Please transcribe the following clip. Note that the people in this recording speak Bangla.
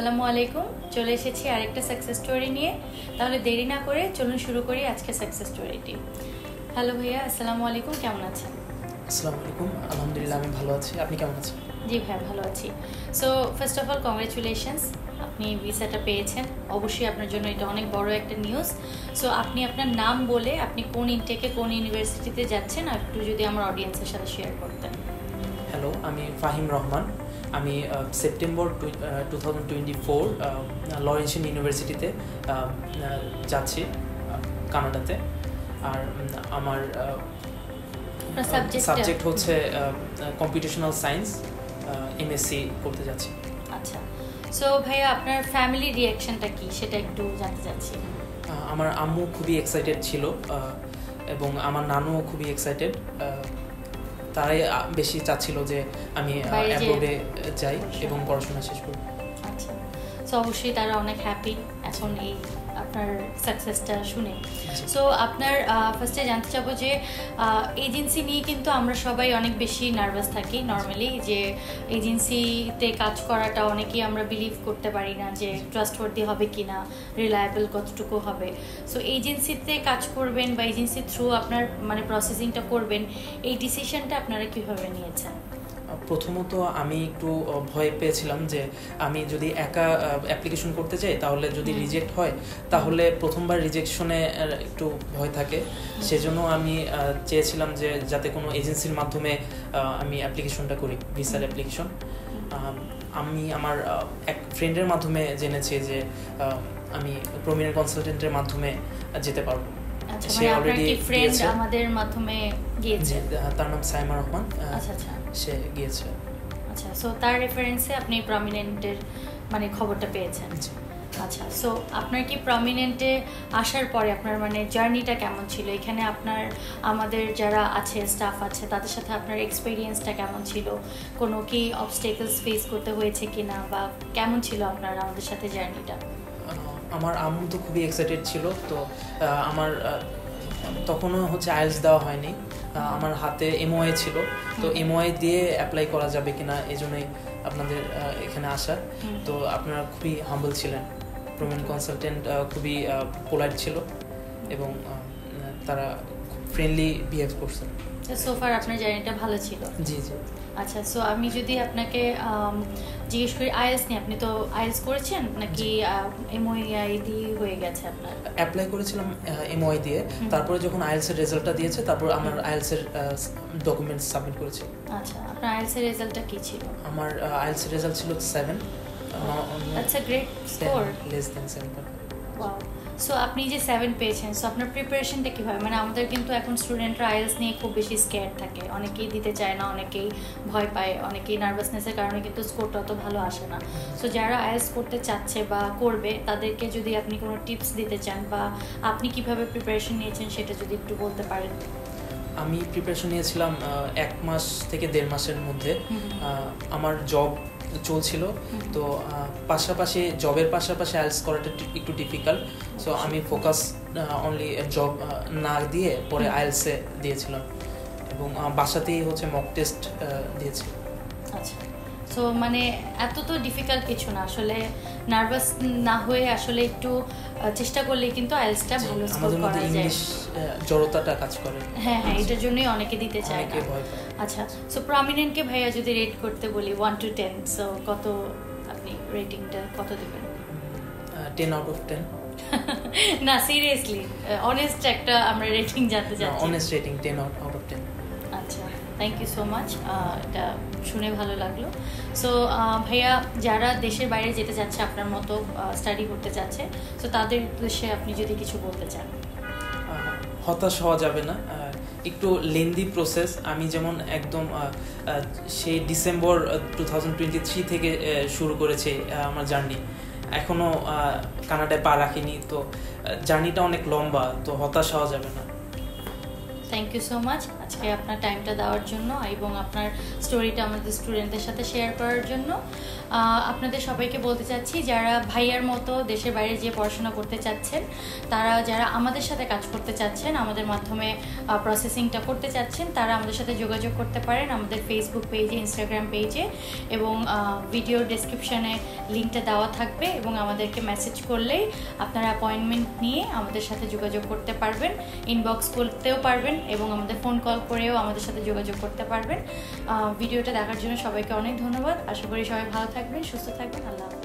আসসালামু আলাইকুম। চলে এসেছি আরেকটা সাকসেস স্টোরি নিয়ে। তাহলে দেরি না করে চলুন শুরু করি আজকে সাকসেস স্টোরিটি। হ্যালো ভাইয়া, আসসালামু আলাইকুম, কেমন আছেন? আসসালামু আলাইকুম, আলহামদুলিল্লাহ আমি ভালো আছি। আপনি কেমন আছেন? জি ভাইয়া, ভালো আছি। So first of all congratulations, আপনি ভিসাটা পেয়েছেন। অবশ্যই আপনার জন্য এটা অনেক বড় একটা নিউজ। সো আপনি আপনার নাম বলে আপনি কোন ইনটেকে কোন ইউনিভার্সিটিতে যাচ্ছেন আর একটু যদি আমার অডিয়েন্সের সাথে শেয়ার করতেন। হ্যালো, আমি ফাহিম রহমান। আমি সেপ্টেম্বর 2024 লরেন্সিয়ান ইউনিভার্সিটিতে যাচ্ছি, কানাডাতে। আর আমার সাবজেক্ট হচ্ছে কম্পিউটেশনাল সায়েন্স, এমএসসি করতে যাচ্ছি। আচ্ছা, সো ভাইয়া আপনার ফ্যামিলি রিঅ্যাকশনটা কি সেটা একটু জানতে চাচ্ছি। আমার আম্মু খুবই এক্সাইটেড ছিল এবং আমার নানুও খুবই এক্সাইটেড। তারাই বেশি চাচ্ছিল যে আমি অ্যাব্রোডে যাই এবং পড়াশোনা শেষ করি। আচ্ছা, সো অবশ্যই তারা অনেক হ্যাপি এখন এই আপনার সাকসেসটা শুনে। সো আপনার ফার্স্টে জানতে চাবো যে এজেন্সি নিয়ে কিন্তু আমরা সবাই অনেক বেশি নার্ভাস থাকি নর্মালি, যে এজেন্সিতে কাজ করাটা অনেকেই আমরা বিলিভ করতে পারি না যে ট্রাস্টওয়ার্দি হবে কি না, রিলায়েবল কতটুকু হবে। সো এজেন্সিতে কাজ করবেন বা এজেন্সির থ্রু আপনার মানে প্রসেসিংটা করবেন, এই ডিসিশনটা আপনারা কীভাবে নিয়েছেন? প্রথমত আমি একটু ভয় পেয়েছিলাম যে আমি যদি একা অ্যাপ্লিকেশন করতে চাই তাহলে যদি রিজেক্ট হয় তাহলে প্রথমবার রিজেকশনে একটু ভয় থাকে। সেজন্য আমি চেয়েছিলাম যে যাতে কোনো এজেন্সির মাধ্যমে আমি অ্যাপ্লিকেশনটা করি, ভিসার অ্যাপ্লিকেশন। আমি আমার এক ফ্রেন্ডের মাধ্যমে জেনেছি যে আমি প্রমিনেন্ট কনসালটেন্টের মাধ্যমে যেতে পারবো। সে অলরেডি ফ্রেন্ড আমাদের মাধ্যমে গিয়েছে, তার নাম সাইমা রহমান। আচ্ছা আচ্ছা, সে গিয়েছে। আচ্ছা, সো তার রেফারেন্সে আপনি প্রমিনেন্টের মানে খবরটা পেয়েছেন। আচ্ছা, সো আপনার কি প্রমিনেন্টে আসার পরে আপনার মানে জার্নিটা কেমন ছিল? এখানে আপনার আমাদের যারা আছে স্টাফ আছে তাদের সাথে আপনার এক্সপিরিয়েন্সটা কেমন ছিল? কোনো কি অবস্টেকলস ফেস করতে হয়েছে কিনা বা কেমন ছিল আপনার আমাদের সাথে জার্নিটা? আমার আম্মু তো খুবই এক্সাইটেড ছিল। তো আমার তখনও হচ্ছে আইএলস দেওয়া হয়নি, আমার হাতে এমওআই ছিল। তো এমওআই দিয়ে অ্যাপ্লাই করা যাবে কিনা এই জন্যই আপনাদের এখানে আসা। তো আপনারা খুবই হাম্বল ছিলেন, প্রমিনেন্ট কনসালটেন্ট খুবই পোলাইট ছিল এবং তারা খুব ফ্রেন্ডলি বিহেভ করছেন। সোফার আপনার জার্নিটা ভালো ছিল? জি জি। আচ্ছা, সো আমি যদি আপনাকে জিজ্ঞেস করি আইএলস নিয়ে, আপনি তো আইএলস করেছেন নাকি এমওআই দিয়ে হয়ে গেছে আপনার? অ্যাপ্লাই করেছিলাম এমওআই দিয়ে, তারপরে যখন আইএলস এর রেজাল্টটা দিয়েছে তারপর আমার আইএলস এর ডকুমেন্টস সাবমিট করেছি। আচ্ছা, আপনার আইএলস এর রেজাল্টটা কি ছিল? আমার আইএলস এর রেজাল্ট ছিল 7। That's a great score. Less than 7। Wow. So আপনি যে 7 পেয়েছেন, সো আপনার প্রিপারেশনটা কীভাবে? মানে আমাদের কিন্তু এখন স্টুডেন্টরা আইএলস নিয়ে খুব বেশি স্কেয়ার থাকে, অনেকেই দিতে চায় না, অনেকেই ভয় পায়, অনেকেই নার্ভাসনেসের কারণে কিন্তু স্কোরটা অত ভালো আসে না। সো যারা আইএলস করতে চাচ্ছে বা করবে তাদেরকে যদি আপনি কোনো টিপস দিতে চান বা আপনি কিভাবে প্রিপারেশন নিয়েছেন সেটা যদি একটু বলতে পারেন। আমি প্রিপারেশন নিয়েছিলাম 1 মাস থেকে 1.5 মাসের মধ্যে। আমার জব চলছিল, তো পাশাপাশি জবের পাশাপাশি আইএলস করাটা একটু ডিফিকাল্ট। সো আমি ফোকাস অনলি জব না দিয়ে পরে আইএলসে দিয়েছিলাম এবং বাসাতেই হচ্ছে মক টেস্ট দিয়েছি। আচ্ছা, সো মানে এত তো ডিফিকাল্ট কিছু না, আসলে নার্ভাস না হয়ে আসলে একটু চেষ্টা করলে কিন্তু আইএলসটা ভালো স্কোর করা যায়। ইংলিশ জড়তাটা কাজ করে। হ্যাঁ হ্যাঁ, এটার জন্যই অনেকে দিতে চায় না। আচ্ছা, সো প্রমিনেন্টকে ভাইয়া যদি রেট করতে বলি 1 to 10, সো কত আপনি রেটিংটা কত দিবেন? 10 out of 10। না সিরিয়াসলি, অনেস্ট একটা আমরা রেটিং জানতে চাচ্ছি। Honest rating 10 out of 10। আচ্ছা, থ্যাংক ইউ সো মাচ, এটা শুনে ভালো লাগলো। সো ভাইয়া, যারা দেশের বাইরে যেতে চাচ্ছে আপনার মতো স্টাডি করতে চাচ্ছে, সো তাদের উদ্দেশ্যে আপনি যদি কিছু বলতে চান। হতাশ হওয়া যাবে না, একটু লেন্দি প্রসেস। আমি যেমন একদম সেই ডিসেম্বর 2023 থেকে শুরু করেছি আমার জার্নি, এখনও কানাডায় পা রাখিনি। তো জার্নিটা অনেক লম্বা, তো হতাশ হওয়া যাবে না। থ্যাংক ইউ সো মাচ আজকে আপনার টাইমটা দেওয়ার জন্য এবং আপনার স্টোরিটা আমাদের স্টুডেন্টদের সাথে শেয়ার করার জন্য। আপনাদের সবাইকে বলতে চাচ্ছি, যারা ভাইয়ার মতো দেশের বাইরে যেয়ে পড়াশোনা করতে চাচ্ছেন, তারা যারা আমাদের সাথে কাজ করতে চাচ্ছেন, আমাদের মাধ্যমে প্রসেসিংটা করতে চাচ্ছেন, তারা আমাদের সাথে যোগাযোগ করতে পারেন আমাদের ফেসবুক পেজে, ইনস্টাগ্রাম পেজে, এবং ভিডিওর ডেসক্রিপশানে লিঙ্কটা দেওয়া থাকবে, এবং আমাদেরকে মেসেজ করলেই আপনারা অ্যাপয়েন্টমেন্ট নিয়ে আমাদের সাথে যোগাযোগ করতে পারবেন, ইনবক্স করতেও পারবেন এবং আমাদের ফোন কল করেও আমাদের সাথে যোগাযোগ করতে পারবেন। ভিডিওটা দেখার জন্য সবাইকে অনেক ধন্যবাদ। আশা করি সবাই ভালো থাকবেন, সুস্থ থাকবেন। আল্লাহ হাফেজ।